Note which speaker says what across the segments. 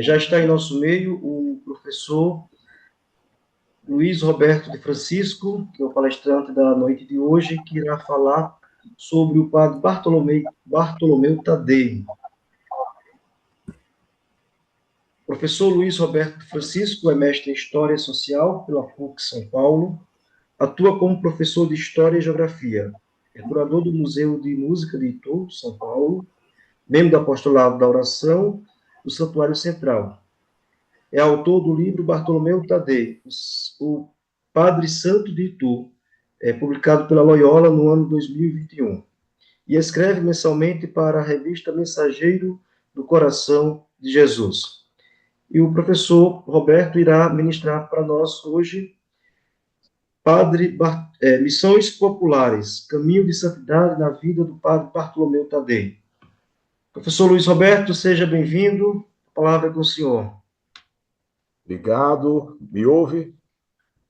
Speaker 1: Já está em nosso meio o professor Luiz Roberto de Francisco, que é o palestrante da noite de hoje, que irá falar sobre o padre Bartolomeu Tadei. O professor Luiz Roberto de Francisco é mestre em História Social pela PUC São Paulo, atua como professor de História e Geografia, é curador do Museu de Música de Itu, São Paulo, membro do Apostolado da Oração do Santuário Central. É autor do livro Bartolomeu Tadei, o Padre Santo de Itu, publicado pela Loyola no ano 2021. E escreve mensalmente para a revista Mensageiro do Coração de Jesus. E o professor Roberto irá ministrar para nós hoje Missões Populares, Caminho de Santidade na Vida do Padre Bartolomeu Tadei. Professor Luiz Roberto, seja bem-vindo. A palavra é com o senhor.
Speaker 2: Obrigado. Me ouve?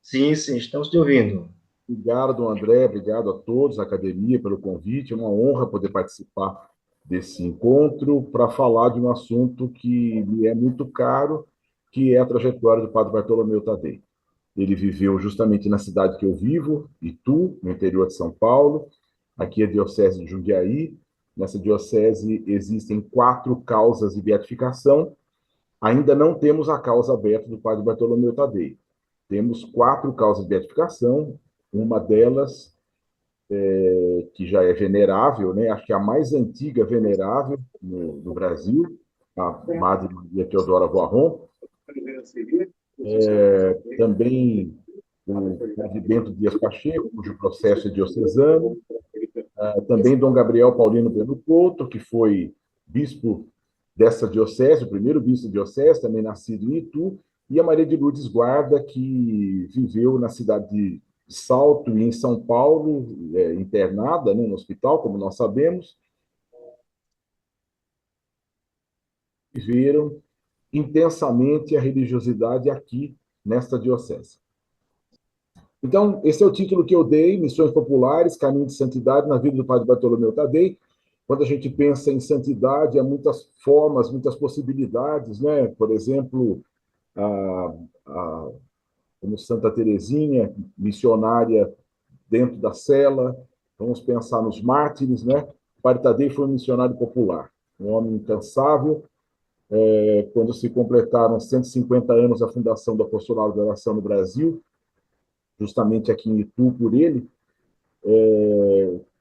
Speaker 1: Sim, estamos te ouvindo.
Speaker 2: Obrigado, André. Obrigado a todos, a academia, pelo convite. É uma honra poder participar desse encontro para falar de um assunto que me é muito caro, que é a trajetória do Padre Bartolomeu Tadei. Ele viveu justamente na cidade que eu vivo, Itu, no interior de São Paulo. Aqui é a Diocese de Jundiaí. Nessa diocese existem 4 causas de beatificação. Ainda não temos a causa aberta do Padre Bartolomeu Tadei. Temos 4 causas de beatificação, uma delas que já é venerável, né? Acho que é a mais antiga venerável no Brasil, a Madre Maria Teodora Voaron. Também o Padre Bento Dias Pacheco, cujo processo é diocesano. Também Dom Gabriel Paulino Bueno Couto, que foi bispo dessa diocese, o primeiro bispo da diocese, também nascido em Itu, e a Maria de Lourdes Guarda, que viveu na cidade de Salto e em São Paulo, internada, né, no hospital, como nós sabemos, viveram intensamente a religiosidade aqui nesta diocese. Então, esse é o título que eu dei, Missões Populares, Caminho de Santidade na Vida do Padre Bartolomeu Tadei. Quando a gente pensa em santidade, há muitas formas, muitas possibilidades, né? Por exemplo, a, a, como Santa Teresinha, missionária dentro da cela. Vamos pensar nos mártires, né? O Padre Tadei foi um missionário popular, um homem incansável. Quando se completaram 150 anos da fundação do Apostolado da Oração no Brasil, justamente aqui em Itu, por ele,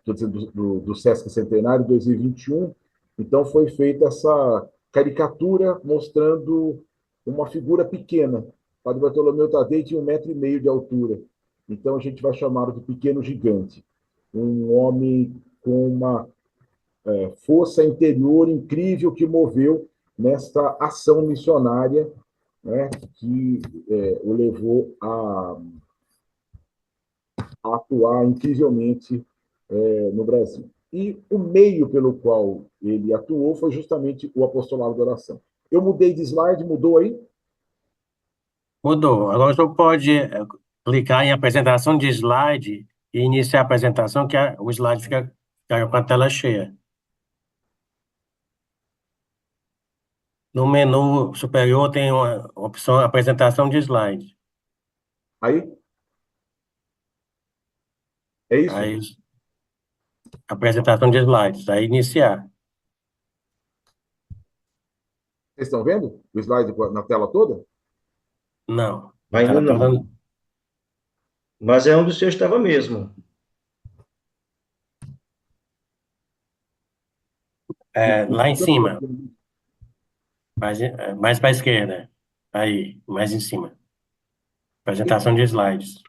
Speaker 2: do Sesc Centenário 2021. Então, foi feita essa caricatura mostrando uma figura pequena. O Padre Bartolomeu Tadei tinha 1,5 m de altura. Então, a gente vai chamá-lo de pequeno gigante. Um homem com uma força interior incrível que moveu nesta ação missionária, né, que o levou a atuar incrivelmente no Brasil. E o meio pelo qual ele atuou foi justamente o apostolado da oração. Eu mudei de slide, mudou aí?
Speaker 3: Mudou. Agora você pode clicar em apresentação de slide e iniciar a apresentação, que o slide fica com a tela cheia. No menu superior tem uma opção apresentação de slide.
Speaker 2: Aí? É isso?
Speaker 3: Aí, apresentação de slides. Aí iniciar.
Speaker 2: Vocês estão vendo o slide na tela toda?
Speaker 3: Não. A
Speaker 1: Ainda
Speaker 3: tela toda.
Speaker 1: não. Mas é onde o senhor estava mesmo.
Speaker 3: Lá em cima. Mais para a esquerda. Aí, mais em cima. Apresentação de slides.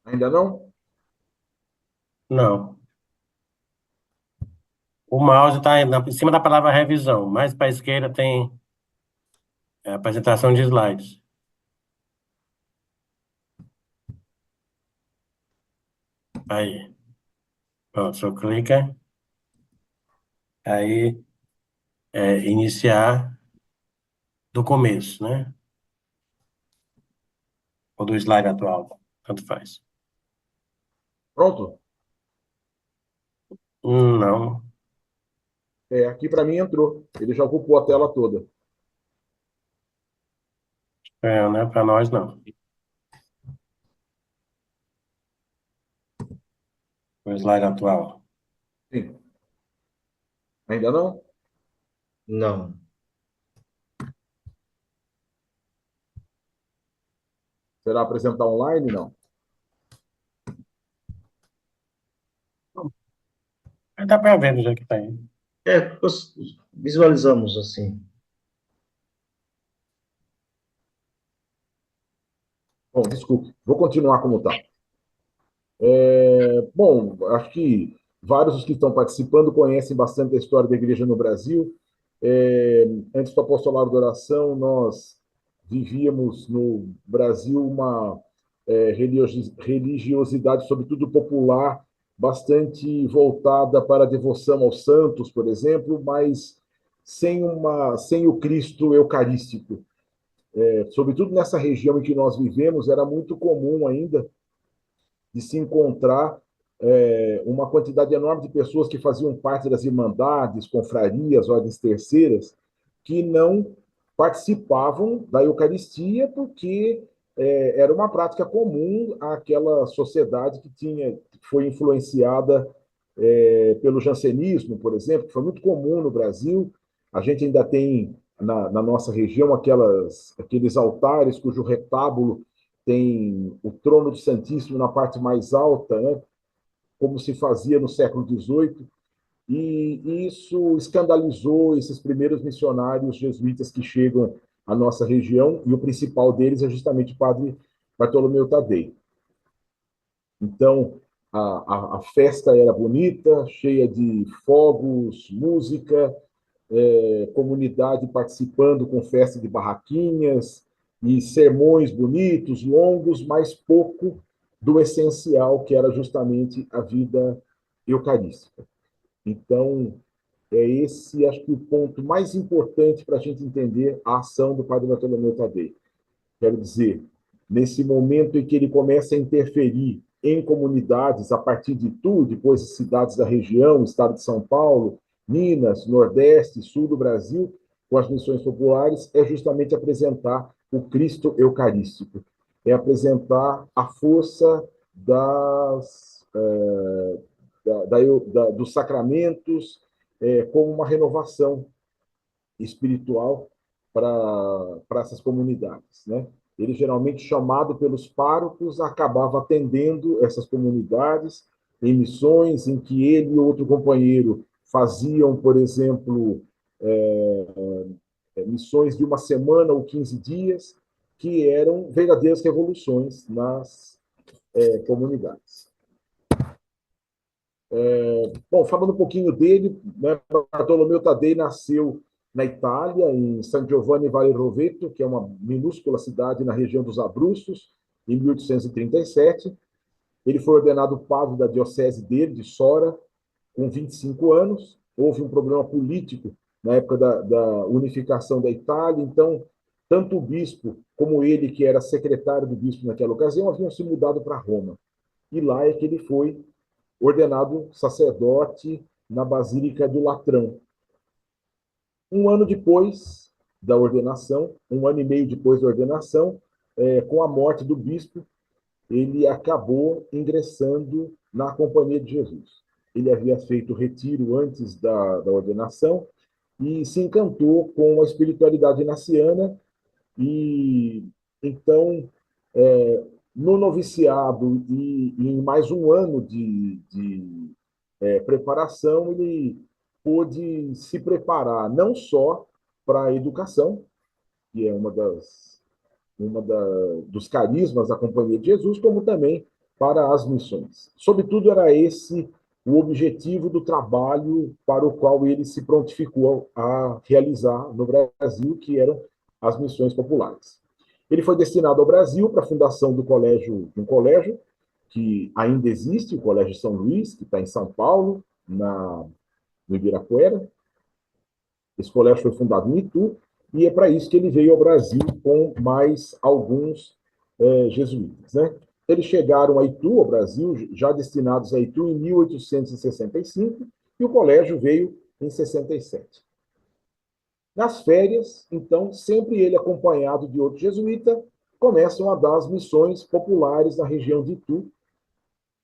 Speaker 2: Ainda não?
Speaker 3: Não. O mouse está em cima da palavra revisão. Mais para a esquerda tem apresentação de slides. Aí. Pronto, só clica. Aí iniciar do começo, né? Ou do slide atual, tanto faz.
Speaker 2: Pronto?
Speaker 3: Não,
Speaker 2: Aqui para mim entrou. Ele já ocupou a tela toda.
Speaker 3: né? Para nós não. O slide atual.
Speaker 2: Sim. Ainda não?
Speaker 1: Não.
Speaker 2: Será apresentar online? Não.
Speaker 3: Dá para ver do jeito que está aí.
Speaker 1: Nós visualizamos assim.
Speaker 2: Bom, desculpe. Vou continuar como está. Bom, acho que vários dos que estão participando conhecem bastante da história da igreja no Brasil. Antes do apostolado da oração, nós vivíamos no Brasil uma religiosidade, sobretudo popular, bastante voltada para a devoção aos santos, por exemplo, mas sem o Cristo eucarístico. Sobretudo nessa região em que nós vivemos, era muito comum ainda de se encontrar uma quantidade enorme de pessoas que faziam parte das irmandades, confrarias, ordens terceiras, que não participavam da Eucaristia porque era uma prática comum àquela sociedade que foi influenciada pelo jansenismo, por exemplo, que foi muito comum no Brasil. A gente ainda tem na nossa região aqueles altares cujo retábulo tem o trono do Santíssimo na parte mais alta, né? Como se fazia no século XVIII, e isso escandalizou esses primeiros missionários jesuítas que chegam à nossa região, e o principal deles é justamente o padre Bartolomeu Tadei. Então, a festa era bonita, cheia de fogos, música, comunidade participando com festa de barraquinhas e sermões bonitos, longos, mas pouco do essencial, que era justamente a vida eucarística. Então, esse, acho que, o ponto mais importante para a gente entender a ação do Padre Bartolomeu Tadei. Quero dizer, nesse momento em que ele começa a interferir em comunidades a partir de Itu, depois cidades da região, estado de São Paulo, Minas, Nordeste, Sul do Brasil, com as missões populares, é justamente apresentar o Cristo Eucarístico, é apresentar a força dos sacramentos como uma renovação espiritual para essas comunidades, né? Ele, geralmente chamado pelos párocos, acabava atendendo essas comunidades em missões em que ele e outro companheiro faziam, por exemplo, missões de uma semana ou 15 dias, que eram verdadeiras revoluções nas comunidades. Bom, falando um pouquinho dele, né, Bartolomeu Tadei nasceu na Itália, em San Giovanni Valle Roveto, que é uma minúscula cidade na região dos Abruzos, em 1837. Ele foi ordenado padre da diocese dele, de Sora, com 25 anos. Houve um problema político na época da unificação da Itália, então, tanto o bispo como ele, que era secretário do bispo naquela ocasião, haviam se mudado para Roma. E lá é que ele foi ordenado sacerdote na Basílica do Latrão. Um ano depois da ordenação, um ano e meio depois da ordenação, com a morte do bispo, ele acabou ingressando na Companhia de Jesus. Ele havia feito retiro antes da ordenação e se encantou com a espiritualidade inaciana e, então, no noviciado e em mais um ano de preparação, ele pôde se preparar não só para a educação, que é dos carismas da Companhia de Jesus, como também para as missões. Sobretudo, era esse o objetivo do trabalho para o qual ele se prontificou a realizar no Brasil, que eram as missões populares. Ele foi destinado ao Brasil para a fundação de um colégio que ainda existe, o Colégio São Luís, que está em São Paulo, no Ibirapuera. Esse colégio foi fundado em Itu, e é para isso que ele veio ao Brasil com mais alguns jesuítas, né? Eles chegaram a Itu, ao Brasil, já destinados a Itu, em 1865, e o colégio veio em 67. Nas férias, então, sempre ele acompanhado de outro jesuíta, começam a dar as missões populares na região de Itu,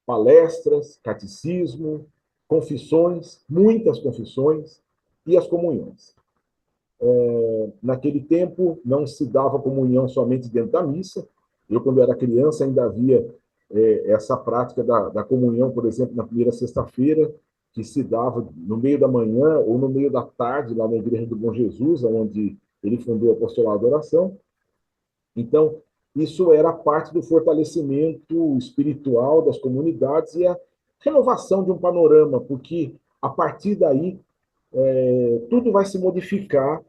Speaker 2: palestras, catecismo, confissões, muitas confissões e as comunhões. Naquele tempo, não se dava comunhão somente dentro da missa. Eu, quando era criança, ainda havia essa prática da comunhão, por exemplo, na primeira sexta-feira, que se dava no meio da manhã ou no meio da tarde, lá na Igreja do Bom Jesus, onde ele fundou o apostolado da oração. Então, isso era parte do fortalecimento espiritual das comunidades e a renovação de um panorama, porque a partir daí tudo vai se modificar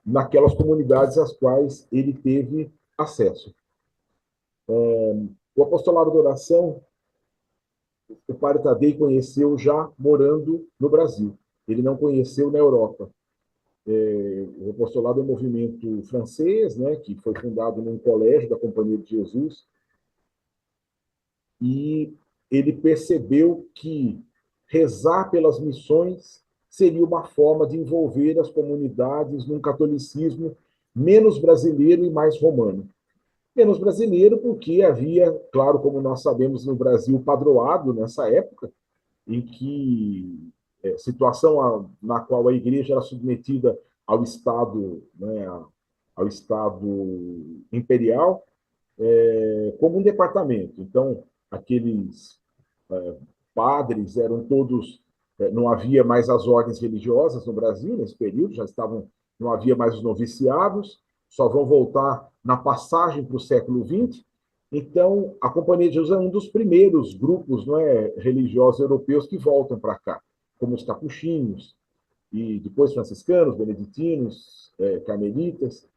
Speaker 2: naquelas comunidades às quais ele teve acesso. O apostolado da oração, o padre Tadei conheceu já morando no Brasil. Ele não conheceu na Europa. O apostolado é um movimento francês, né, que foi fundado num colégio da Companhia de Jesus, e ele percebeu que rezar pelas missões seria uma forma de envolver as comunidades num catolicismo menos brasileiro e mais romano. Menos brasileiro porque havia, claro, como nós sabemos no Brasil, padroado nessa época, em que situação na qual a igreja era submetida ao Estado, né, ao Estado imperial, como um departamento. Então, aqueles padres eram todos, não havia mais as ordens religiosas no Brasil nesse período, já estavam, não havia mais os noviciados, só vão voltar na passagem para o século XX. Então, a Companhia de Jesus é um dos primeiros grupos, não é, religiosos europeus que voltam para cá, como os capuchinhos, e depois franciscanos, beneditinos, carmelitas.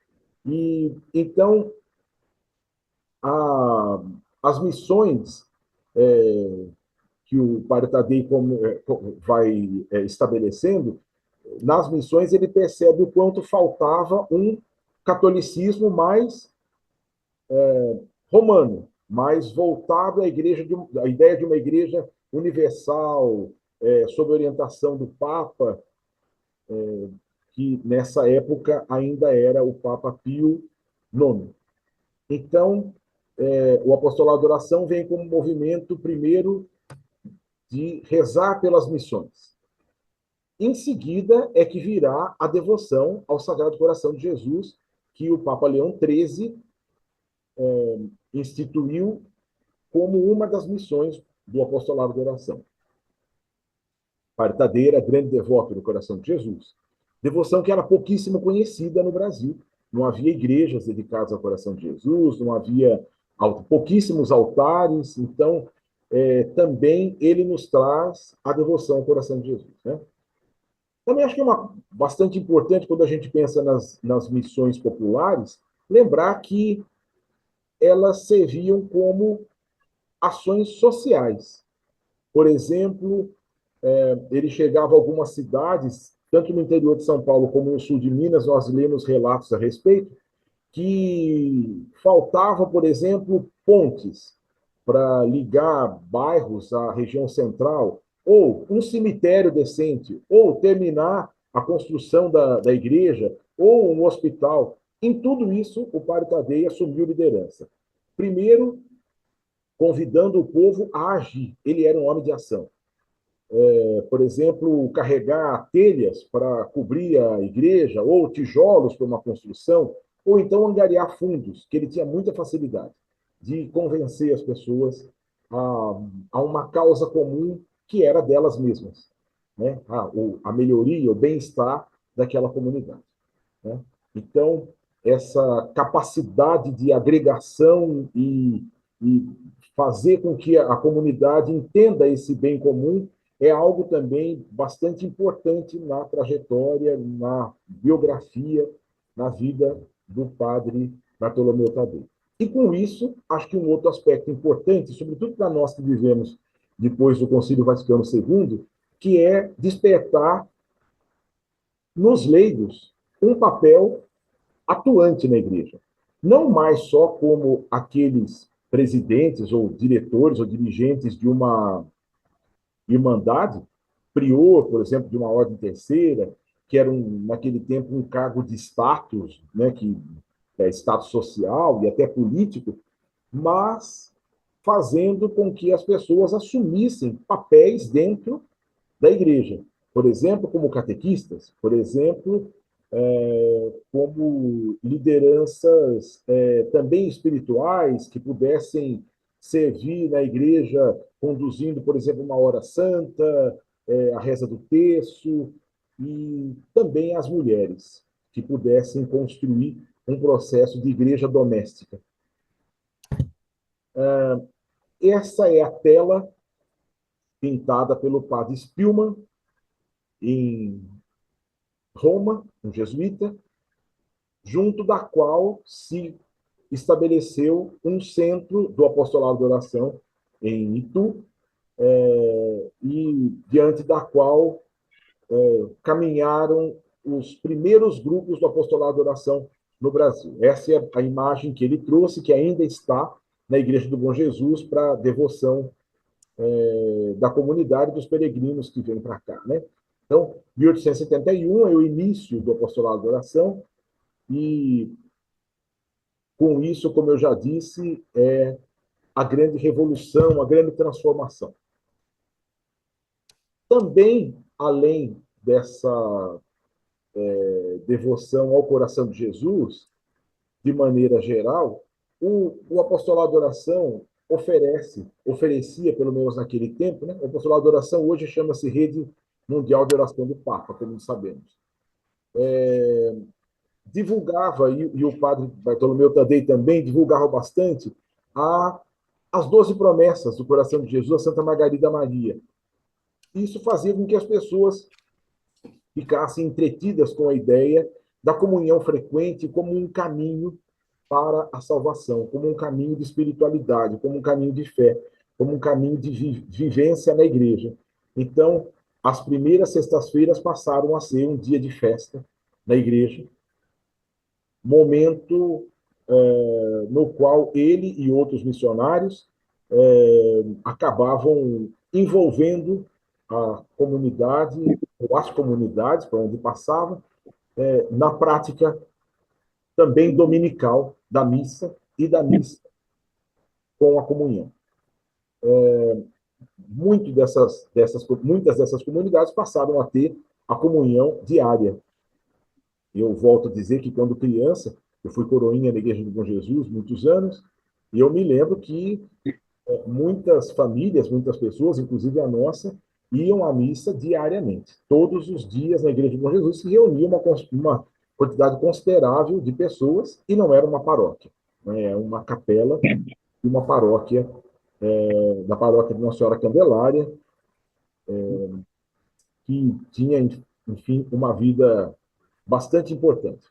Speaker 2: E então as missões que o padre Tadei vai estabelecendo, nas missões ele percebe o quanto faltava um catolicismo mais romano, mais voltado à igreja, à ideia de uma igreja universal, sob orientação do Papa, que nessa época ainda era o Papa Pio IX. Então, o apostolado da oração vem como movimento, primeiro, de rezar pelas missões. Em seguida, é que virá a devoção ao Sagrado Coração de Jesus, que o Papa Leão XIII instituiu como uma das missões do apostolado da oração. Padre Tadei era grande devoto do Coração de Jesus. Devoção que era pouquíssimo conhecida no Brasil. Não havia igrejas dedicadas ao Coração de Jesus, não havia pouquíssimos altares. Então, também ele nos traz a devoção ao Coração de Jesus, né? Também acho que é bastante importante, quando a gente pensa nas missões populares, lembrar que elas serviam como ações sociais. Por exemplo, ele chegava a algumas cidades, tanto no interior de São Paulo como no sul de Minas, nós lemos relatos a respeito, que faltavam, por exemplo, pontes para ligar bairros à região central, ou um cemitério decente, ou terminar a construção da igreja, ou um hospital. Em tudo isso, o padre Tadei assumiu liderança. Primeiro, convidando o povo a agir. Ele era um homem de ação. Por exemplo, carregar telhas para cobrir a igreja, ou tijolos para uma construção, ou então angariar fundos, que ele tinha muita facilidade de convencer as pessoas a uma causa comum que era delas mesmas, né? A melhoria, o bem-estar daquela comunidade, né? Então, essa capacidade de agregação e fazer com que a comunidade entenda esse bem comum é algo também bastante importante na trajetória, na biografia, na vida do padre Bartolomeu Tadei. E com isso, acho que um outro aspecto importante, sobretudo para nós que vivemos depois do Concílio Vaticano II, que é despertar nos leigos, um papel atuante na igreja. Não mais só como aqueles presidentes ou diretores ou dirigentes de uma irmandade, prior, por exemplo, de uma ordem terceira, que era, naquele tempo, um cargo de status, né, que é status social e até político, mas fazendo com que as pessoas assumissem papéis dentro da igreja. Por exemplo, como catequistas, por exemplo, como lideranças também espirituais que pudessem servir na igreja, conduzindo, por exemplo, uma hora santa, a reza do terço, e também as mulheres que pudessem construir um processo de igreja doméstica. Essa é a tela pintada pelo padre Spillmann em Roma, um jesuíta, junto da qual se estabeleceu um centro do apostolado de oração em Itu, e diante da qual caminharam os primeiros grupos do apostolado de oração no Brasil. Essa é a imagem que ele trouxe, que ainda está na Igreja do Bom Jesus para devoção da comunidade dos peregrinos que vêm para cá, né? Então, 1871 é o início do apostolado de oração, e com isso, como eu já disse, é a grande revolução, a grande transformação. Também, além dessa devoção ao coração de Jesus, de maneira geral, o apostolado de oração oferecia, pelo menos naquele tempo, né? O apostolado de oração hoje chama-se Rede Mundial de Oração do Papa, como sabemos. Divulgava, e o padre Bartolomeu Tadei também divulgava bastante, as 12 promessas do coração de Jesus a Santa Margarida Maria. Isso fazia com que as pessoas ficassem entretidas com a ideia da comunhão frequente como um caminho para a salvação, como um caminho de espiritualidade, como um caminho de fé, como um caminho de vivência na igreja. Então, as primeiras sextas-feiras passaram a ser um dia de festa na igreja, momento no qual ele e outros missionários acabavam envolvendo a comunidade, ou as comunidades para onde passavam, na prática também dominical da missa e da missa com a comunhão. Muitas dessas comunidades passaram a ter a comunhão diária. Eu volto a dizer que, quando criança, eu fui coroinha na Igreja do Bom Jesus, muitos anos, e eu me lembro que muitas famílias, muitas pessoas, inclusive a nossa, iam à missa diariamente. Todos os dias, na Igreja do Bom Jesus, se reunia uma quantidade considerável de pessoas, e não era uma paróquia, né? Era uma capela e uma paróquia, da paróquia de Nossa Senhora Candelária, que tinha, enfim, uma vida bastante importante.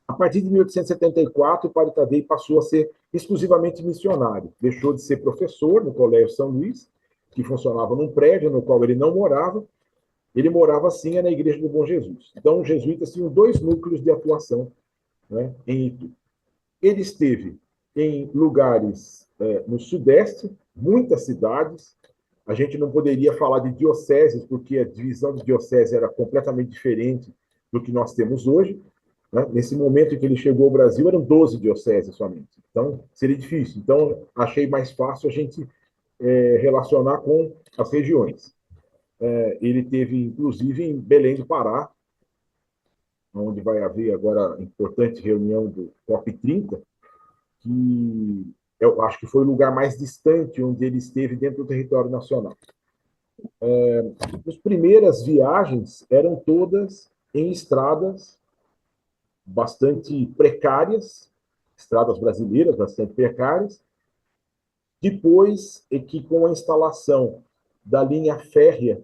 Speaker 2: A partir de 1874, o padre Tadei passou a ser exclusivamente missionário. Deixou de ser professor no Colégio São Luís, que funcionava num prédio no qual ele não morava. Ele morava, sim, na Igreja do Bom Jesus. Então, os jesuítas tinham 2 núcleos de atuação, né, em Itu. Ele esteve em lugares no Sudeste, muitas cidades. A gente não poderia falar de dioceses, porque a divisão de diocese era completamente diferente do que nós temos hoje, né? Nesse momento em que ele chegou ao Brasil, eram 12 dioceses somente. Então, seria difícil. Então, achei mais fácil a gente relacionar com as regiões. Ele teve, inclusive, em Belém do Pará, onde vai haver agora a importante reunião do COP30, que eu acho que foi o lugar mais distante onde ele esteve dentro do território nacional. As primeiras viagens eram todas em estradas bastante precárias, estradas brasileiras bastante precárias. Depois é que, com a instalação da linha férrea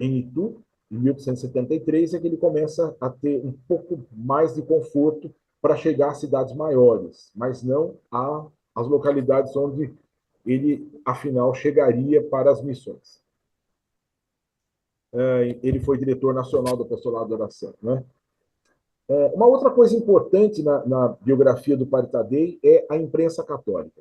Speaker 2: em Itu, em 1873, é que ele começa a ter um pouco mais de conforto para chegar às cidades maiores, mas não às localidades onde ele, afinal, chegaria para as missões. ele foi diretor nacional do Apostolado da Oração, né? Uma outra coisa importante na biografia do Padre Tadei é a imprensa católica.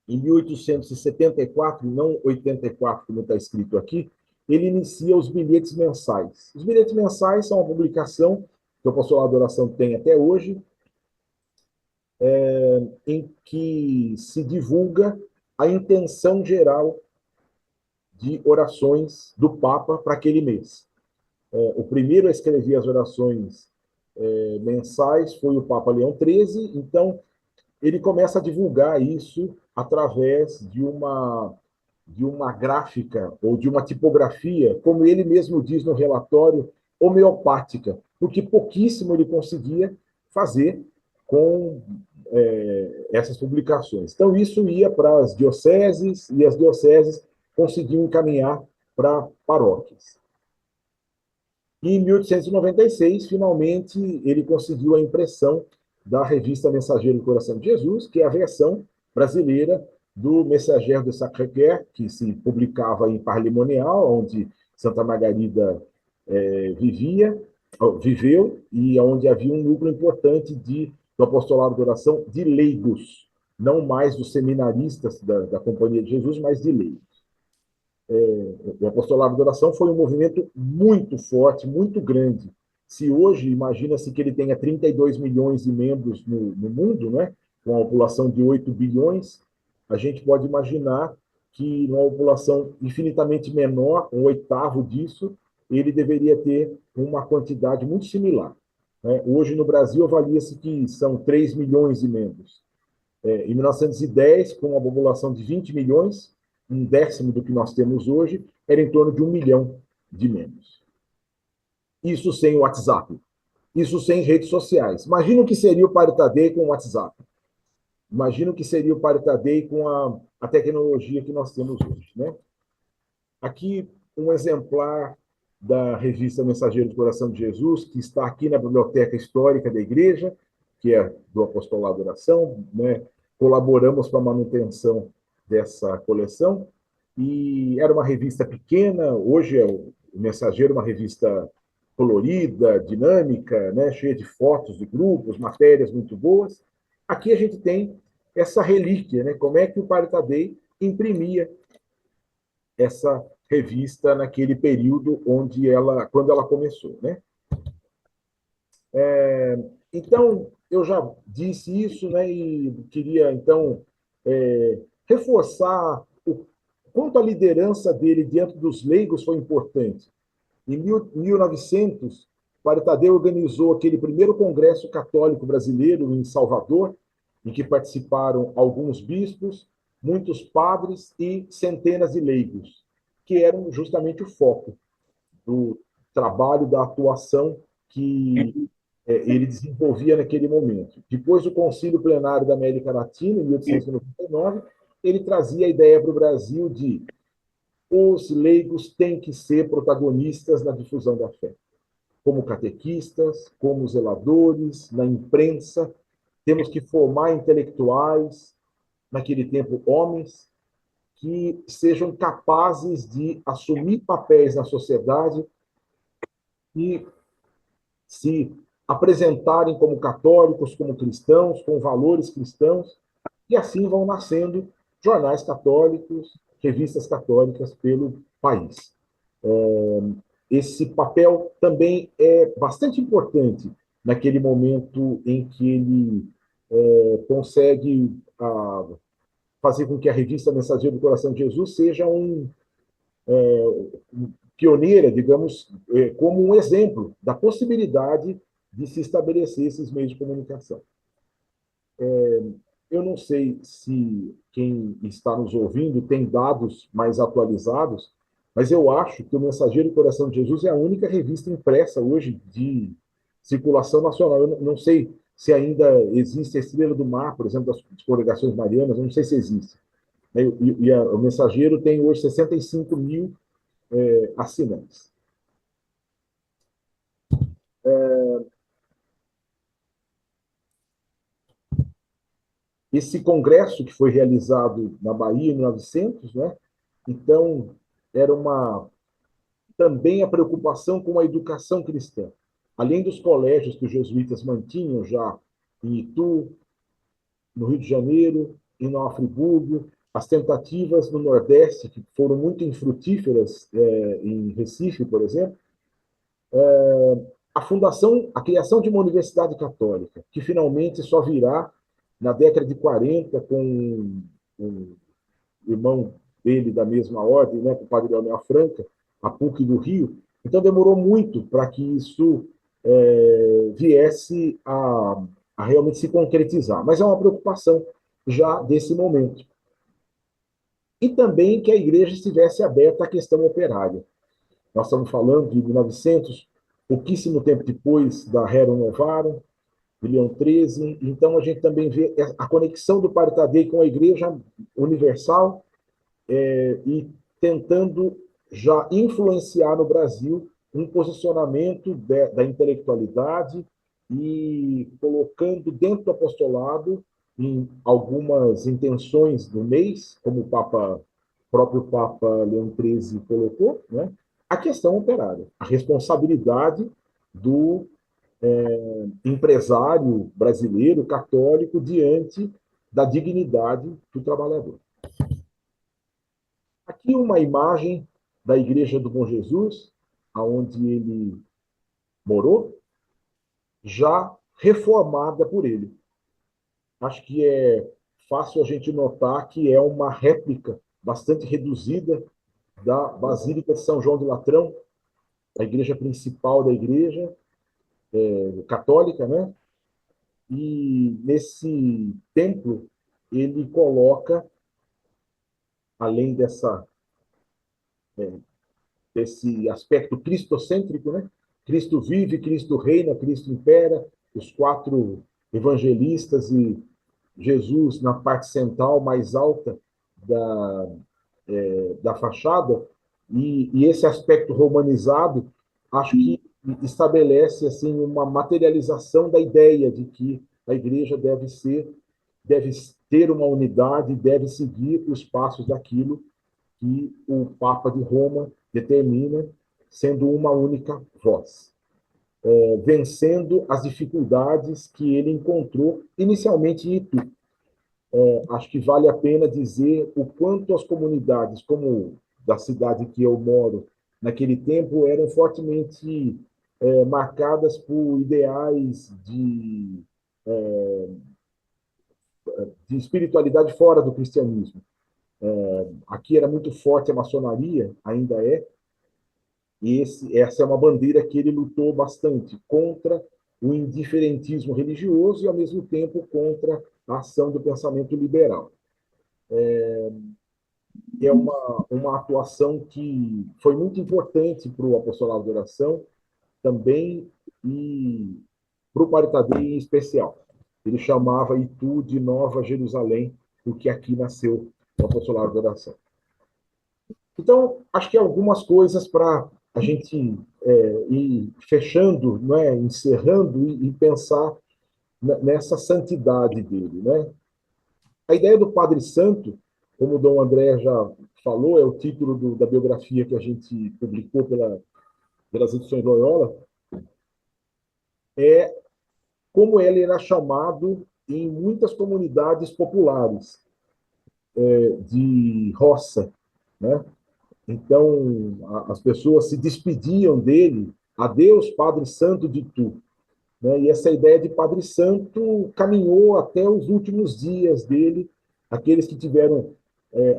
Speaker 2: Em 1874, não 84, como está escrito aqui, ele inicia os bilhetes mensais. Os bilhetes mensais são uma publicação que o Apostolado da Oração tem até hoje, em que se divulga a intenção geral de orações do Papa para aquele mês. O primeiro a escrever as orações mensais foi o Papa Leão XIII, então ele começa a divulgar isso através de uma gráfica ou de uma tipografia, como ele mesmo diz no relatório, homeopática, porque pouquíssimo ele conseguia fazer com essas publicações. Então, isso ia para as dioceses, e as dioceses conseguiam encaminhar para paróquias. E em 1896, finalmente, ele conseguiu a impressão da revista Mensageiro do Coração de Jesus, que é a versão brasileira do Messager de Sacré-Cœur, que se publicava em Parlimonial, onde Santa Margarida viveu, e onde havia um núcleo importante do apostolado de oração de leigos, não mais dos seminaristas da Companhia de Jesus, mas de leigos. O apostolado de oração foi um movimento muito forte, muito grande. Se hoje imagina-se que ele tenha 32 milhões de membros no mundo, né, com uma população de 8 bilhões, a gente pode imaginar que numa população infinitamente menor, um oitavo disso, ele deveria ter uma quantidade muito similar, né? Hoje no Brasil avalia-se que são 3 milhões de membros. Em 1910, com uma população de 20 milhões, um décimo do que nós temos hoje, era em torno de 1 milhão de membros. Isso sem o WhatsApp. Isso sem redes sociais. Imagina o que seria o Padre Tadei com o WhatsApp. Imagina o que seria o Padre Tadei com a tecnologia que nós temos hoje, né? Aqui um exemplar da revista Mensageiro do Coração de Jesus, que está aqui na Biblioteca Histórica da Igreja, que é do Apostolado da Oração, né? Colaboramos para a manutenção dessa coleção, e era uma revista pequena, hoje é o Mensageiro, uma revista colorida, dinâmica, né? Cheia de fotos de grupos, matérias muito boas. Aqui a gente tem essa relíquia, né? Como é que o Padre Tadei imprimia essa revista naquele período quando ela começou, né? Então, eu já disse isso, né? E queria então reforçar o quanto a liderança dele diante dos leigos foi importante. Em 1900, o Padre Tadeu organizou aquele primeiro congresso católico brasileiro em Salvador, em que participaram alguns bispos, muitos padres e centenas de leigos, que eram justamente o foco do trabalho, da atuação que ele desenvolvia naquele momento. Depois do Concílio Plenário da América Latina, em 1899, ele trazia a ideia para o Brasil de os leigos têm que ser protagonistas na difusão da fé, como catequistas, como zeladores, na imprensa. Temos que formar intelectuais, naquele tempo homens, que sejam capazes de assumir papéis na sociedade e se apresentarem como católicos, como cristãos, com valores cristãos, e assim vão nascendo jornais católicos, revistas católicas pelo país. Esse papel também é bastante importante naquele momento em que ele consegue fazer com que a revista Mensageiro do Coração de Jesus seja pioneira, digamos, como um exemplo da possibilidade de se estabelecer esses meios de comunicação. Eu não sei se quem está nos ouvindo tem dados mais atualizados, mas eu acho que o Mensageiro do Coração de Jesus é a única revista impressa hoje de circulação nacional. Eu não sei se ainda existe a Estrela do Mar, por exemplo, das congregações marianas, eu não sei se existe. O Mensageiro tem hoje 65 mil assinantes. Esse congresso que foi realizado na Bahia em 1900, né? Então, era uma também a preocupação com a educação cristã. Além dos colégios que os jesuítas mantinham já em Itu, no Rio de Janeiro, em Nova Friburgo, as tentativas no Nordeste, que foram muito infrutíferas, em Recife, por exemplo, a criação de uma universidade católica, que finalmente só virá na década de 40, com um irmão dele da mesma ordem, né, com o padre Leonel Franca, a PUC do Rio. Então demorou muito para que isso viesse a realmente se concretizar. Mas é uma preocupação já desse momento. E também que a igreja estivesse aberta à questão operária. Nós estamos falando de 1900, pouquíssimo tempo depois da Rerum Novarum, de Leão XIII. Então, a gente também vê a conexão do Padre Tadei com a Igreja Universal e tentando já influenciar no Brasil um posicionamento da intelectualidade e colocando dentro do apostolado, em algumas intenções do mês, como o próprio Papa Leão XIII colocou, né, a questão operária, a responsabilidade do empresário brasileiro católico diante da dignidade do trabalhador. Aqui uma imagem da Igreja do Bom Jesus, aonde ele morou, já reformada por ele. Acho que é fácil a gente notar que é uma réplica bastante reduzida da Basílica de São João do Latrão, a igreja principal da igreja católica, né? E nesse templo ele coloca, além desse aspecto cristocêntrico, né? Cristo vive, Cristo reina, Cristo impera, os 4 evangelistas e Jesus na parte central mais alta da fachada, e esse aspecto romanizado, acho que estabelece assim uma materialização da ideia de que a igreja deve ter uma unidade, deve seguir os passos daquilo que o Papa de Roma determina, sendo uma única voz, vencendo as dificuldades que ele encontrou inicialmente em Itu. Acho que vale a pena dizer o quanto as comunidades, como da cidade que eu moro, naquele tempo, eram fortemente marcadas por ideais de espiritualidade fora do cristianismo. Aqui era muito forte a maçonaria, ainda é, e essa é uma bandeira que ele lutou bastante contra o indiferentismo religioso e, ao mesmo tempo, contra a ação do pensamento liberal. É uma atuação que foi muito importante para o apostolado de oração também e para o Padre Tadei em especial. Ele chamava Itu de Nova Jerusalém, porque aqui nasceu o apostolado de oração. Então, acho que algumas coisas para a gente ir fechando, né, encerrando e pensar nessa santidade dele, né? A ideia do Padre Santo, como o Dom André já falou, é o título da biografia que a gente publicou pelas edições Loyola, é como ele era chamado em muitas comunidades populares de roça, né? Então, as pessoas se despediam dele, adeus, Padre Santo de Tu. Né? E essa ideia de Padre Santo caminhou até os últimos dias dele, aqueles que tiveram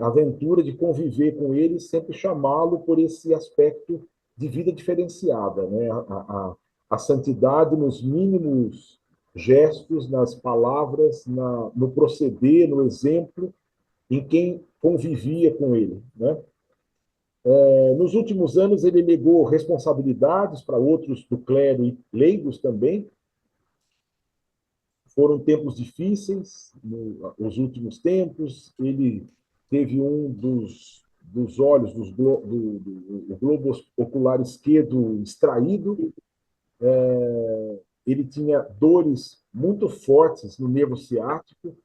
Speaker 2: a aventura de conviver com ele, sempre chamá-lo por esse aspecto de vida diferenciada, né? A santidade nos mínimos gestos, nas palavras, no proceder, no exemplo, em quem convivia com ele, né? Nos últimos anos, ele legou responsabilidades para outros do clero e leigos também. Foram tempos difíceis, nos últimos tempos. Ele teve um dos olhos, do globo ocular esquerdo extraído. Ele tinha dores muito fortes no nervo ciático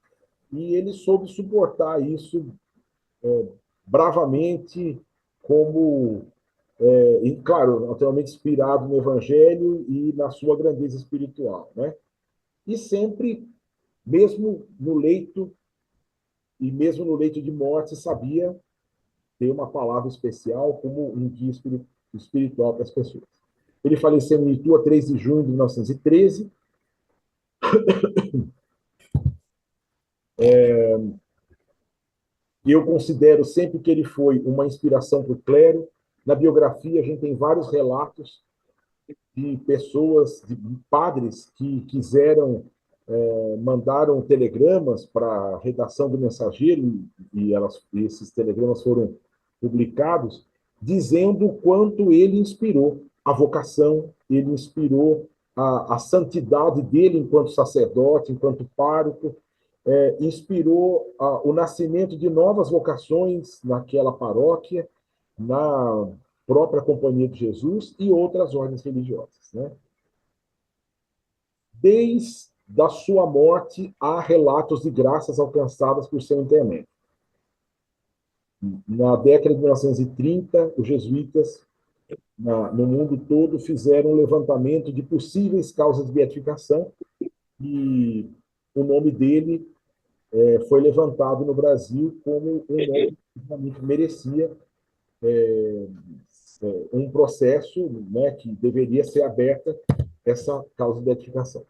Speaker 2: e ele soube suportar isso bravamente, como E, claro, naturalmente inspirado no Evangelho e na sua grandeza espiritual, né? E sempre, mesmo no leito, e mesmo no leito de morte, sabia ter uma palavra especial como um guia espiritual para as pessoas. Ele faleceu em Itu a 3 de junho de 1913. E eu considero sempre que ele foi uma inspiração para o clero. Na biografia, a gente tem vários relatos de pessoas, de padres que quiseram, mandaram telegramas para a redação do Mensageiro, e esses telegramas foram publicados, dizendo o quanto ele inspirou a vocação, ele inspirou a santidade dele enquanto sacerdote, enquanto pároco, inspirou o nascimento de novas vocações naquela paróquia, na própria Companhia de Jesus e outras ordens religiosas, né? Desde a sua morte, há relatos de graças alcançadas por seu intermédio. Na década de 1930, os jesuítas, no mundo todo, fizeram um levantamento de possíveis causas de beatificação e o nome dele foi levantado no Brasil como um nome que realmente merecia um processo, né, que deveria ser aberta essa causa de beatificação.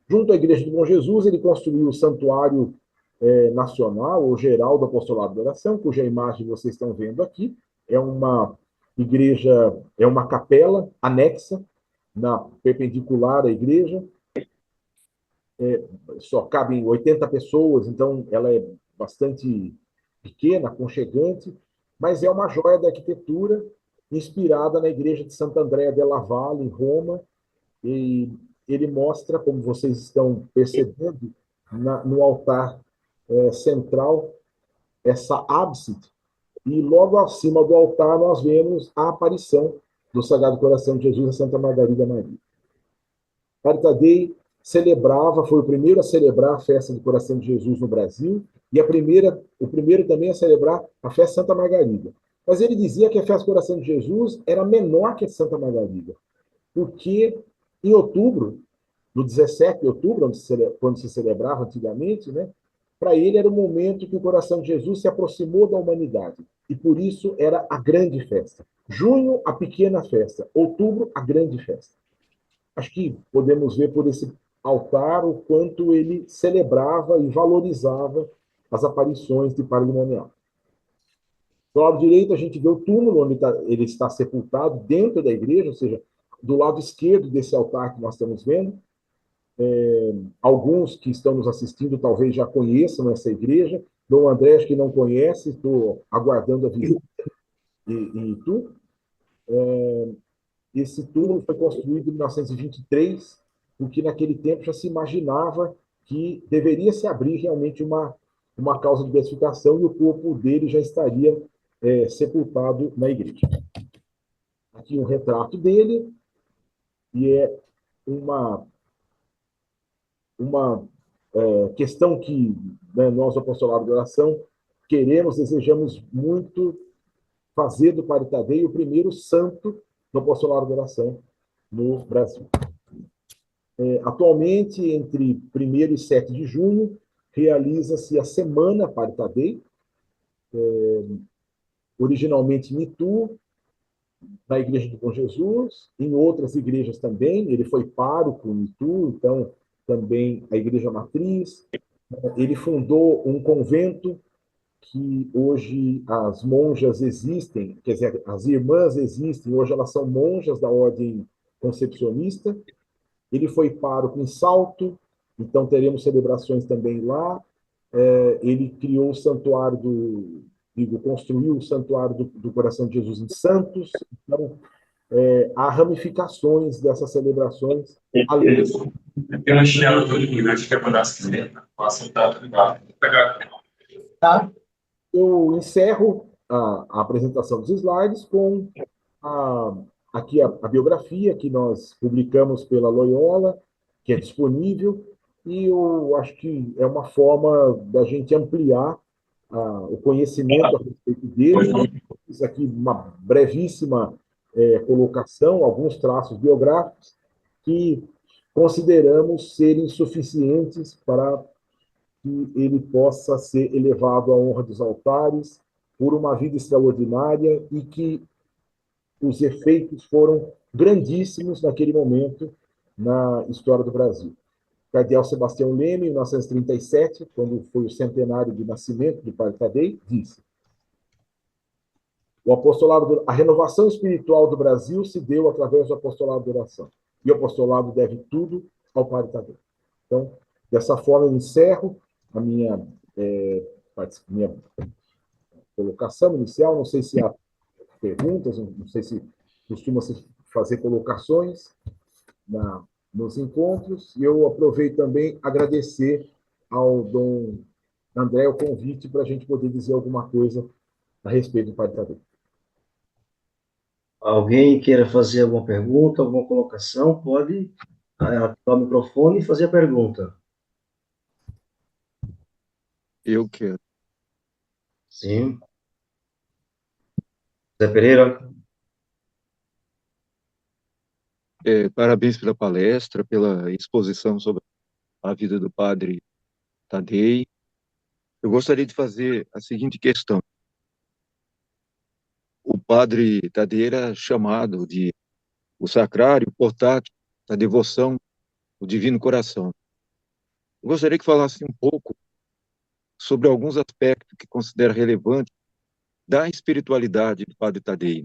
Speaker 2: Junto à Igreja do Bom Jesus, ele construiu o Santuário Nacional, ou Geral do Apostolado da Oração, cuja imagem vocês estão vendo aqui. É uma igreja, é uma capela anexa, perpendicular à igreja. Só cabem 80 pessoas, então ela é bastante pequena, aconchegante, mas é uma joia da arquitetura inspirada na igreja de Santa Andrea della Valle, em Roma, e ele mostra, como vocês estão percebendo, no altar central, essa ábside, e logo acima do altar nós vemos a aparição do Sagrado Coração de Jesus a Santa Margarida Maria. Caritadei celebrava, foi o primeiro a celebrar a festa do Coração de Jesus no Brasil, e o primeiro também a celebrar a festa de Santa Margarida. Mas ele dizia que a festa do Coração de Jesus era menor que a de Santa Margarida, porque em outubro, no 17 de outubro, quando se celebrava antigamente, né, para ele era o momento que o coração de Jesus se aproximou da humanidade. E por isso era a grande festa. Junho, a pequena festa. Outubro, a grande festa. Acho que podemos ver por esse altar o quanto ele celebrava e valorizava as aparições de Padre Limonial. Do lado direito, a gente vê o túmulo onde ele está sepultado, dentro da igreja, ou seja, do lado esquerdo desse altar que nós estamos vendo. Alguns que estão nos assistindo talvez já conheçam essa igreja. Dom André, acho que não conhece, estou aguardando a visita em Itu. Esse túmulo foi construído em 1923, porque naquele tempo já se imaginava que deveria se abrir realmente uma causa de beatificação e o corpo dele já estaria sepultado na igreja. Aqui um retrato dele, e é uma questão que, né, nós, do Apostolado de Oração, desejamos muito fazer do Padre Tadei o primeiro santo do Apostolado de Oração no Brasil. Atualmente, entre 1º e 7 de junho, realiza-se a Semana Padre Tadei, originalmente em Itu, na Igreja do Bom Jesus, em outras igrejas também. Ele foi pároco em Itu, então também a Igreja Matriz. Ele fundou um convento que hoje as monjas existem, quer dizer, as irmãs existem, hoje elas são monjas da ordem concepcionista. Ele foi pároco em Salto, então teremos celebrações também lá. Ele criou o santuário construiu o santuário do Coração de Jesus em Santos. Então, há ramificações dessas celebrações.
Speaker 4: Eu não chinelo todo mundo, acho que é mandar se quiser. Tá.
Speaker 2: Eu encerro a apresentação dos slides com aqui a biografia que nós publicamos pela Loyola, que é disponível, e eu acho que é uma forma da gente ampliar o conhecimento a respeito dele. Fiz aqui uma brevíssima colocação, alguns traços biográficos que consideramos serem suficientes para que ele possa ser elevado à honra dos altares por uma vida extraordinária e que os efeitos foram grandíssimos naquele momento na história do Brasil. O cardeal Sebastião Leme, em 1937, quando foi o centenário de nascimento do Padre Tadei, disse: a renovação espiritual do Brasil se deu através do apostolado da oração. E o apostolado deve tudo ao Padre Tadeu. Então, dessa forma, eu encerro a minha colocação inicial. Não sei se há perguntas, não sei se costuma-se fazer colocações nos encontros. E eu aproveito também agradecer ao Dom André o convite para a gente poder dizer alguma coisa a respeito do Padre Tadeu.
Speaker 1: Alguém queira fazer alguma pergunta, alguma colocação, pode ativar o microfone e fazer a pergunta.
Speaker 5: Eu quero.
Speaker 1: Sim. Zé Pereira.
Speaker 5: Parabéns pela palestra, pela exposição sobre a vida do Padre Tadei. Eu gostaria de fazer a seguinte questão. O Padre Tadei era chamado de o sacrário portátil da devoção, o Divino Coração. Eu gostaria que falasse um pouco sobre alguns aspectos que considera relevantes da espiritualidade do Padre Tadei.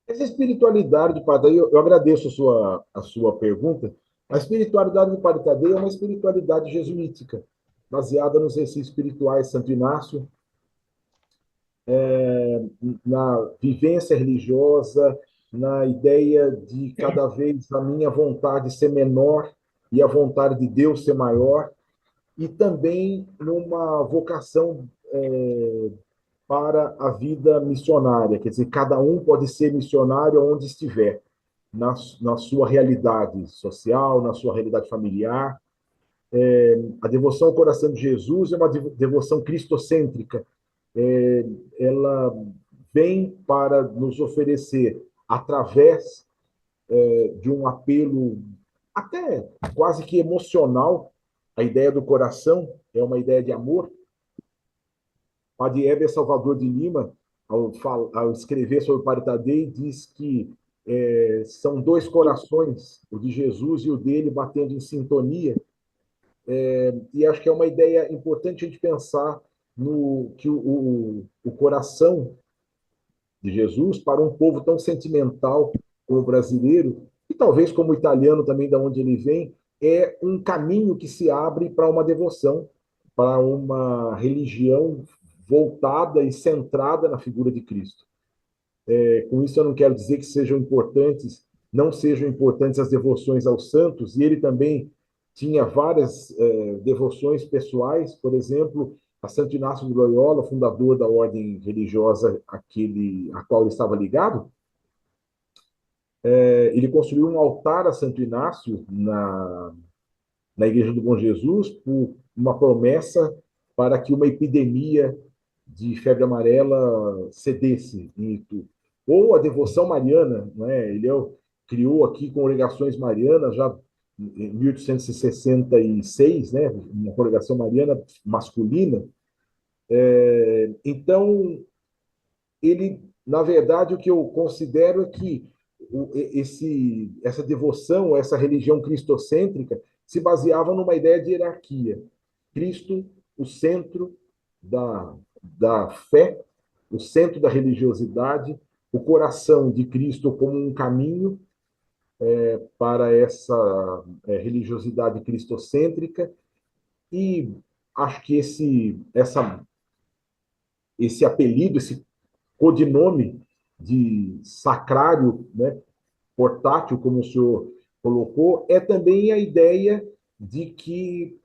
Speaker 2: Essa espiritualidade do Padre Tadeu, eu agradeço a sua pergunta. A espiritualidade do Padre Tadeu é uma espiritualidade jesuítica, baseada nos exercícios espirituais de Santo Inácio, na vivência religiosa, na ideia de cada vez a minha vontade ser menor e a vontade de Deus ser maior, e também numa vocação para a vida missionária, quer dizer, cada um pode ser missionário onde estiver, na sua realidade social, na sua realidade familiar. A devoção ao coração de Jesus é uma devoção cristocêntrica. Ela vem para nos oferecer, através de um apelo até quase que emocional, a ideia do coração é uma ideia de amor. Padre Heber Salvador de Lima, ao escrever sobre o Padre Tadei, diz que são dois corações, o de Jesus e o dele, batendo em sintonia. E acho que é uma ideia importante a gente pensar no que o coração de Jesus, para um povo tão sentimental como o brasileiro, e talvez como o italiano também, de onde ele vem, é um caminho que se abre para uma devoção, para uma religião voltada e centrada na figura de Cristo. Com isso, eu não quero dizer que não sejam importantes as devoções aos santos, e ele também tinha várias devoções pessoais, por exemplo, a Santo Inácio de Loyola, fundador da ordem religiosa a qual ele estava ligado. Ele construiu um altar a Santo Inácio na Igreja do Bom Jesus, por uma promessa para que uma epidemia de febre amarela cedesse em Itu. Ou a devoção mariana, né? Ele criou aqui congregações marianas já em 1866, né? Uma congregação mariana masculina. Então, ele, na verdade, o que eu considero é que essa devoção, essa religião cristocêntrica, se baseava numa ideia de hierarquia. Cristo, o centro da fé, o centro da religiosidade, o coração de Cristo como um caminho para essa religiosidade cristocêntrica. E acho que esse apelido, esse codinome de sacrário, né, portátil, como o senhor colocou, é também a ideia de que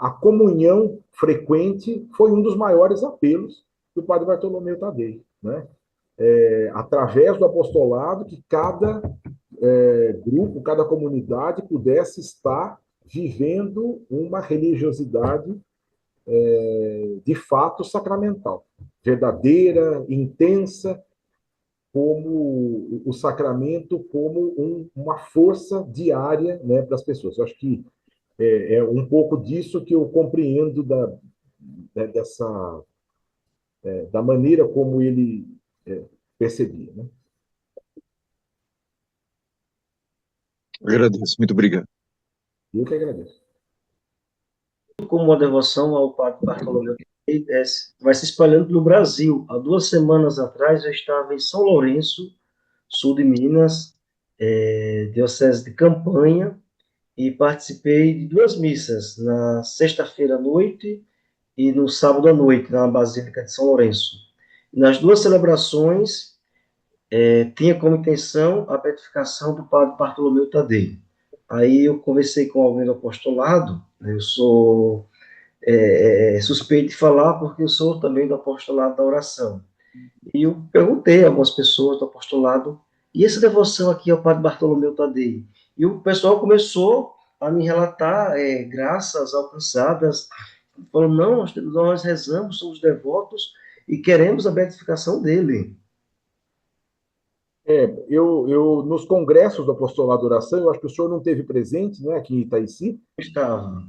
Speaker 2: a comunhão frequente foi um dos maiores apelos do Padre Bartolomeu Tadei, né? Através do apostolado, que cada grupo, cada comunidade pudesse estar vivendo uma religiosidade de fato sacramental. verdadeira, intensa, como o sacramento como uma força diária, né, para as pessoas. Eu acho que é um pouco disso que eu compreendo dessa da maneira como ele percebia, né?
Speaker 5: Agradeço, muito obrigado.
Speaker 2: Eu que agradeço.
Speaker 1: Como uma devoção ao Padre Bartolomeu, vai se espalhando pelo Brasil. Há 2 semanas atrás, eu estava em São Lourenço, sul de Minas, diocese de Campanha, e participei de 2 missas, na sexta-feira à noite e no sábado à noite, na Basílica de São Lourenço. Nas duas celebrações, tinha como intenção a beatificação do Padre Bartolomeu Tadei. Aí eu conversei com alguém do apostolado, né, eu sou suspeito de falar porque eu sou também do apostolado da oração. E eu perguntei a algumas pessoas do apostolado, e essa devoção aqui ao Padre Bartolomeu Tadei? E o pessoal começou a me relatar graças alcançadas, falando, não, nós rezamos, somos devotos e queremos a beatificação dele.
Speaker 2: Nos congressos do apostolado da oração, eu acho que o senhor não teve presente, né, aqui em Itaici.
Speaker 1: Estava.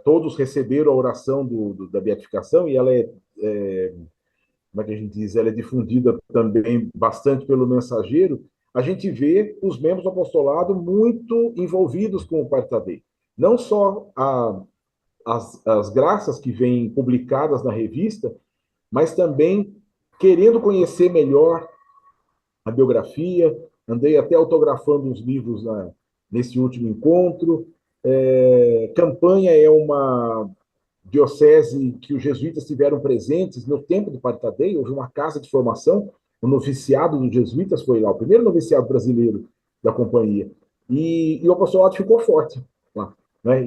Speaker 2: Todos receberam a oração da beatificação e ela como é que a gente diz, ela é difundida também bastante pelo mensageiro. A gente vê os membros do apostolado muito envolvidos com o Padre Tadei. Não só as graças que vêm publicadas na revista, mas também querendo conhecer melhor a biografia. Andei até autografando uns livros nesse último encontro. Campanha é uma diocese que os jesuítas tiveram presentes no tempo do Padre Tadei. Houve uma casa de formação, o noviciado dos jesuítas foi lá, o primeiro noviciado brasileiro da companhia. E o apostolado ficou forte lá. Né?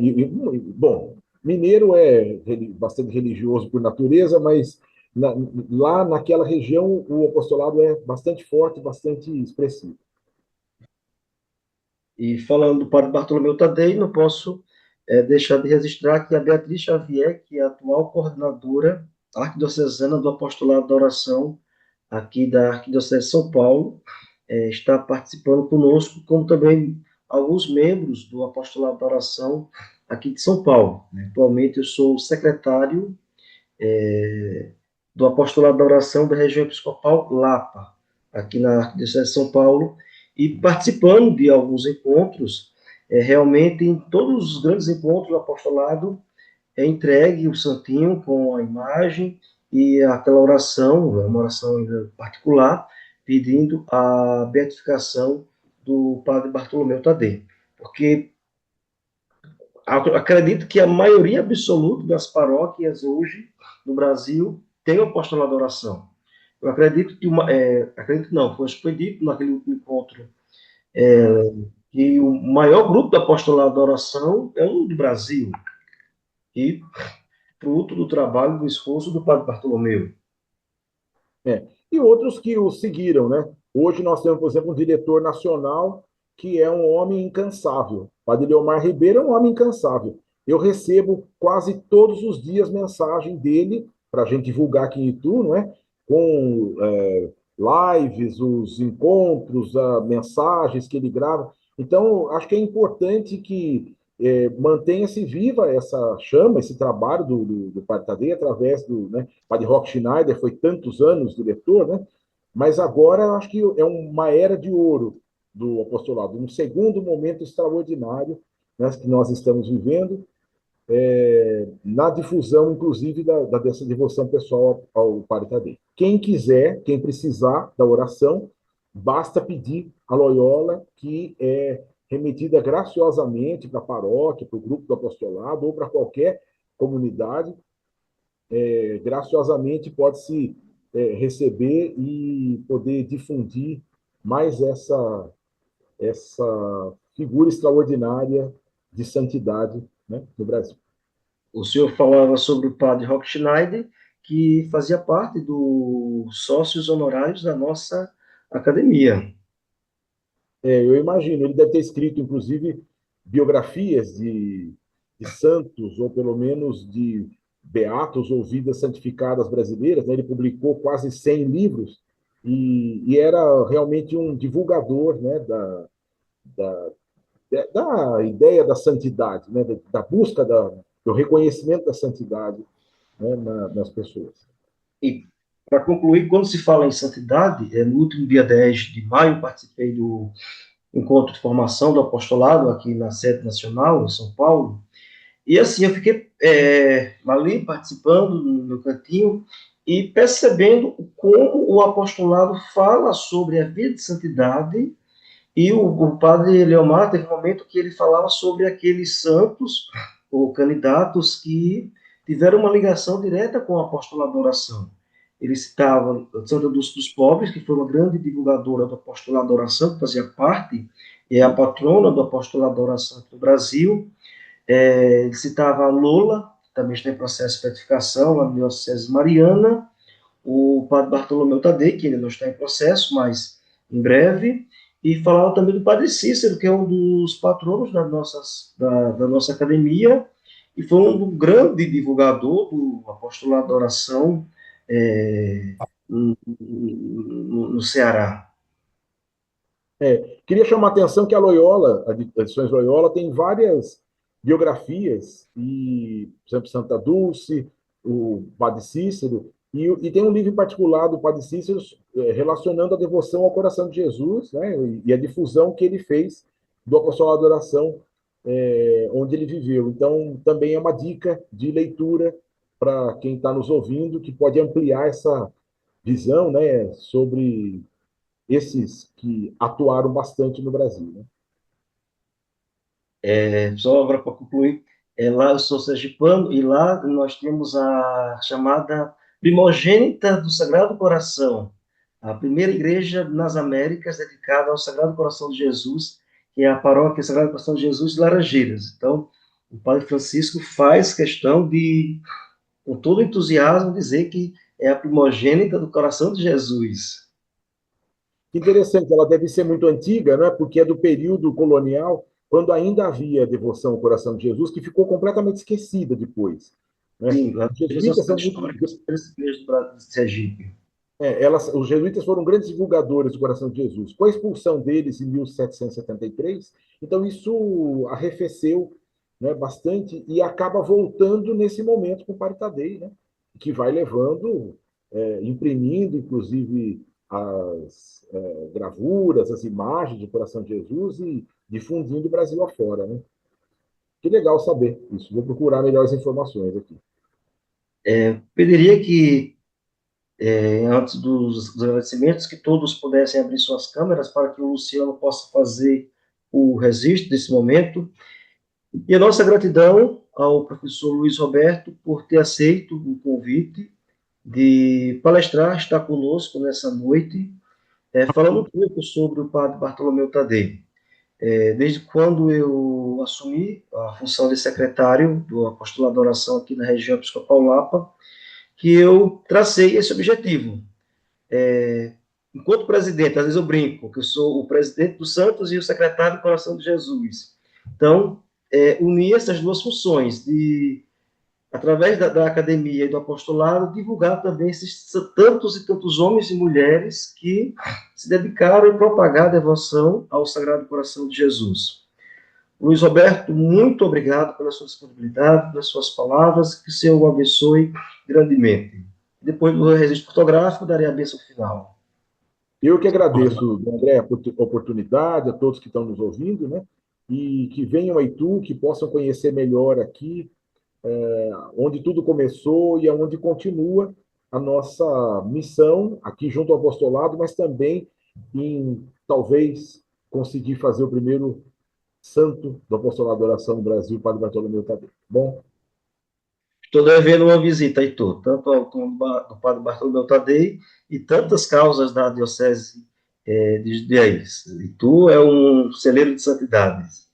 Speaker 2: Bom, mineiro é bastante religioso por natureza, mas lá naquela região o apostolado é bastante forte, bastante expressivo.
Speaker 1: E falando do Padre Bartolomeu Tadei, não posso deixar de registrar que a Beatriz Xavier, que é a atual coordenadora arquidiocesana do Apostolado da Oração, aqui da Arquidiocese de São Paulo, está participando conosco, como também alguns membros do Apostolado da Oração aqui de São Paulo. Atualmente eu sou secretário do Apostolado da Oração da região episcopal Lapa, aqui na Arquidiocese de São Paulo, e participando de alguns encontros, realmente em todos os grandes encontros do apostolado, é entregue o santinho com a imagem e aquela oração, uma oração ainda particular, pedindo a beatificação do Padre Bartolomeu Tadei. Porque acredito que a maioria absoluta das paróquias hoje no Brasil tem o apostolado da oração. Eu acredito que acredito não, foi dito naquele último encontro que o maior grupo do apostolado da oração é o do Brasil, e fruto do trabalho, do esforço do Padre Bartolomeu.
Speaker 2: E outros que o seguiram, né? Hoje nós temos, por exemplo, um diretor nacional que é um homem incansável. Padre Leomar Ribeiro é um homem incansável. Eu recebo quase todos os dias mensagem dele para a gente divulgar aqui em Itu, não é? Com lives, os encontros, mensagens que ele grava. Então, acho que é importante que mantenha-se viva essa chama, esse trabalho do Padre Tadei, através do, né, Padre Roque Schneider, foi tantos anos diretor, né? Mas agora eu acho que é uma era de ouro do apostolado, um segundo momento extraordinário, né, que nós estamos vivendo, na difusão, inclusive, dessa devoção pessoal ao Padre Tadei. Quem quiser, quem precisar da oração, basta pedir a Loyola, que é remetida graciosamente para a paróquia, para o grupo do apostolado ou para qualquer comunidade. Graciosamente pode-se receber e poder difundir mais essa figura extraordinária de santidade, né, no Brasil.
Speaker 1: O senhor falava sobre o Padre Roque Schneider, que fazia parte dos sócios honorários da nossa academia.
Speaker 2: Eu imagino, ele deve ter escrito, inclusive, biografias de santos, ou pelo menos beatos ou vidas santificadas brasileiras, né? Ele publicou quase 100 livros e era realmente um divulgador, né, da, da ideia da santidade, né, da busca do reconhecimento da santidade, né, nas pessoas.
Speaker 1: E, para concluir, quando se fala em santidade, no último dia 10 de maio, participei do encontro de formação do apostolado aqui na sede nacional, em São Paulo, e assim, eu fiquei ali participando no meu cantinho e percebendo como o apostolado fala sobre a vida de santidade. E o padre Leomar teve um momento que ele falava sobre aqueles santos ou candidatos que tiveram uma ligação direta com o apostolado da oração. Ele citava Santa Dulce dos Pobres, que foi uma grande divulgadora do apostolado da oração, que fazia parte, e é a patrona do apostolado da oração no Brasil. Ele citava a Lola, que também está em processo de beatificação, lá na Diocese Mariana, o padre Bartolomeu Tadei, que ainda não está em processo, mas em breve, e falava também do padre Cícero, que é um dos patronos da nossa academia, e foi um grande divulgador do apostolado da oração no Ceará.
Speaker 2: Queria chamar a atenção que a Loyola, a Edições Loyola, tem várias biografias, e, por exemplo, Santa Dulce, o Padre Cícero, e tem um livro em particular do Padre Cícero relacionando a devoção ao coração de Jesus, né, e a difusão que ele fez do apostolado da oração, onde ele viveu. Então, também é uma dica de leitura para quem está nos ouvindo, que pode ampliar essa visão, né, sobre esses que atuaram bastante no Brasil, né?
Speaker 1: Só agora para concluir, lá eu sou sergipano e lá nós temos a chamada primogênita do Sagrado Coração, a primeira igreja nas Américas dedicada ao Sagrado Coração de Jesus, que é a paróquia Sagrado Coração de Jesus de Laranjeiras. Então, o Padre Francisco faz questão de, com todo entusiasmo, dizer que é a primogênita do Coração de Jesus.
Speaker 2: Interessante, ela deve ser muito antiga, né? Porque é do período colonial, quando ainda havia devoção ao coração de Jesus, que ficou completamente esquecida depois, né?
Speaker 1: Sim, lá
Speaker 2: Os
Speaker 1: temos a
Speaker 2: jesuítas são muito,
Speaker 1: história das primeiras igrejas do Brasil, de Sergipe.
Speaker 2: os jesuítas foram grandes divulgadores do coração de Jesus. Com a expulsão deles em 1773, então isso arrefeceu, né, bastante e acaba voltando nesse momento com o Padre Tadei, né, que vai levando, imprimindo, inclusive, as gravuras, as imagens do coração de Jesus e difundindo o Brasil afora, né? Que legal saber isso. Vou procurar melhores informações aqui.
Speaker 1: Pediria que antes dos agradecimentos, que todos pudessem abrir suas câmeras para que o Luciano possa fazer o registro desse momento. E a nossa gratidão ao professor Luiz Roberto por ter aceito o convite de palestrar, estar conosco nessa noite, falando um pouco sobre o padre Bartolomeu Tadei. Desde quando eu assumi a função de secretário do Apostolado da Oração aqui na região episcopal Lapa, que eu tracei esse objetivo. Enquanto presidente, às vezes eu brinco, que eu sou o presidente dos Santos e o secretário do Coração de Jesus. Então, unir essas duas funções, de, através da academia e do apostolado, divulgar também esses tantos e tantos homens e mulheres que se dedicaram a propagar a devoção ao Sagrado Coração de Jesus. Luiz Roberto, muito obrigado pela sua disponibilidade, pelas suas palavras, que o Senhor o abençoe grandemente. Depois do registro fotográfico, darei a bênção final.
Speaker 2: Eu que agradeço, André, a oportunidade, a todos que estão nos ouvindo, né? E que venham a Itu, que possam conhecer melhor aqui, onde tudo começou e aonde continua a nossa missão aqui junto ao apostolado, mas também em talvez conseguir fazer o primeiro santo do apostolado da oração no Brasil, Padre Bartolomeu Tadei. Bom?
Speaker 1: Estou devendo uma visita a Itu, tanto ao túmulo do Padre Bartolomeu Tadei e tantas causas da Diocese de Judiaí. Itu é um celeiro de santidades.